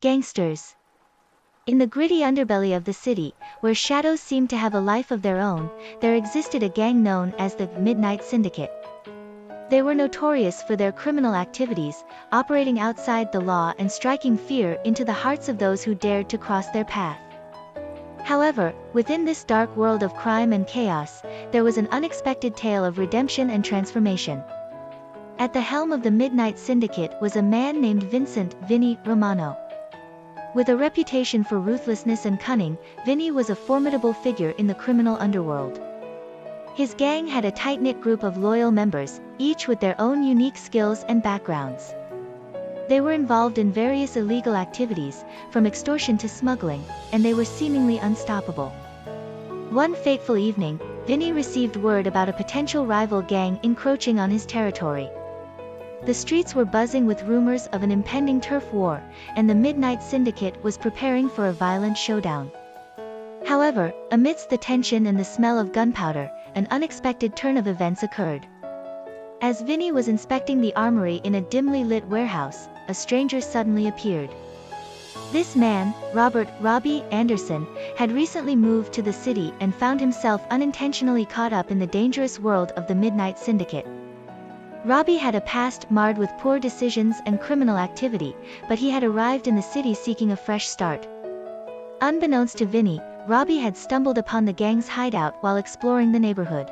Gangsters. In the gritty underbelly of the city, where shadows seemed to have a life of their own, there existed a gang known as the Midnight Syndicate. They were notorious for their criminal activities, operating outside the law and striking fear into the hearts of those who dared to cross their path. However, within this dark world of crime and chaos, there was an unexpected tale of redemption and transformation. At the helm of the Midnight Syndicate was a man named Vinny Romano. With a reputation for ruthlessness and cunning, Vinny was a formidable figure in the criminal underworld. His gang had a tight-knit group of loyal members, each with their own unique skills and backgrounds. They were involved in various illegal activities, from extortion to smuggling, and they were seemingly unstoppable. One fateful evening, Vinny received word about a potential rival gang encroaching on his territory. The streets were buzzing with rumors of an impending turf war, and the Midnight Syndicate was preparing for a violent showdown. However, amidst the tension and the smell of gunpowder, an unexpected turn of events occurred. As Vinny was inspecting the armory in a dimly lit warehouse, a stranger suddenly appeared. This man, Robbie Anderson, had recently moved to the city and found himself unintentionally caught up in the dangerous world of the Midnight Syndicate. Robbie had a past marred with poor decisions and criminal activity, but he had arrived in the city seeking a fresh start. Unbeknownst to Vinny, Robbie had stumbled upon the gang's hideout while exploring the neighborhood.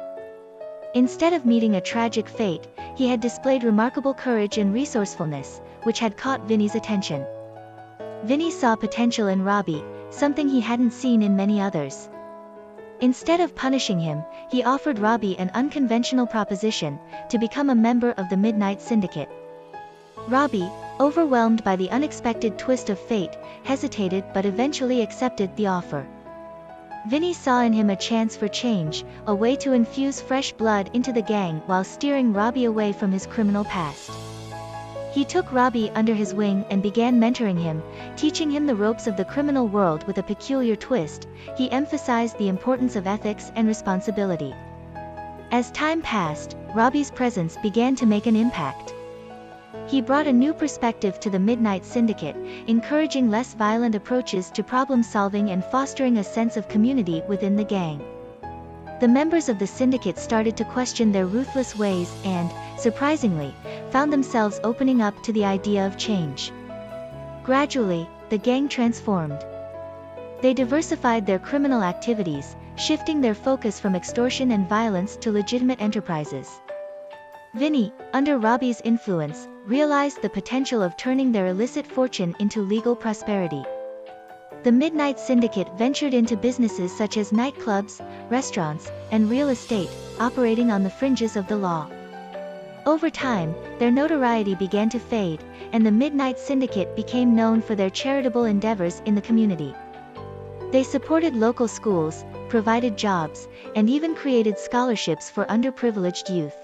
Instead of meeting a tragic fate, he had displayed remarkable courage and resourcefulness, which had caught Vinny's attention. Vinny saw potential in Robbie, something he hadn't seen in many others. Instead of punishing him, he offered Robbie an unconventional proposition, to become a member of the Midnight Syndicate. Robbie, overwhelmed by the unexpected twist of fate, hesitated but eventually accepted the offer. Vinny saw in him a chance for change, a way to infuse fresh blood into the gang while steering Robbie away from his criminal past. He took Robbie under his wing and began mentoring him, teaching him the ropes of the criminal world with a peculiar twist. He emphasized the importance of ethics and responsibility. As time passed, Robbie's presence began to make an impact. He brought a new perspective to the Midnight Syndicate, encouraging less violent approaches to problem-solving and fostering a sense of community within the gang. The members of the syndicate started to question their ruthless ways and, surprisingly, found themselves opening up to the idea of change. Gradually, the gang transformed. They diversified their criminal activities, shifting their focus from extortion and violence to legitimate enterprises. Vinny, under Robbie's influence, realized the potential of turning their illicit fortune into legal prosperity. The Midnight Syndicate ventured into businesses such as nightclubs, restaurants, and real estate, operating on the fringes of the law. Over time, their notoriety began to fade, and the Midnight Syndicate became known for their charitable endeavors in the community. They supported local schools, provided jobs, and even created scholarships for underprivileged youth.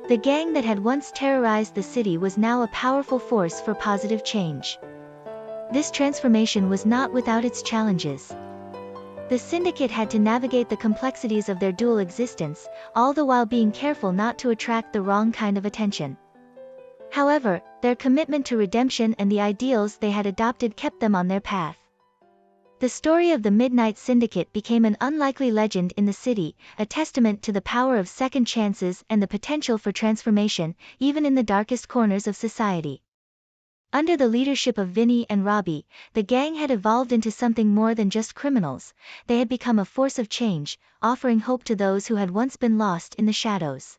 The gang that had once terrorized the city was now a powerful force for positive change. This transformation was not without its challenges. The syndicate had to navigate the complexities of their dual existence, all the while being careful not to attract the wrong kind of attention. However, their commitment to redemption and the ideals they had adopted kept them on their path. The story of the Midnight Syndicate became an unlikely legend in the city, a testament to the power of second chances and the potential for transformation, even in the darkest corners of society. Under the leadership of Vinny and Robbie, the gang had evolved into something more than just criminals. They had become a force of change, offering hope to those who had once been lost in the shadows.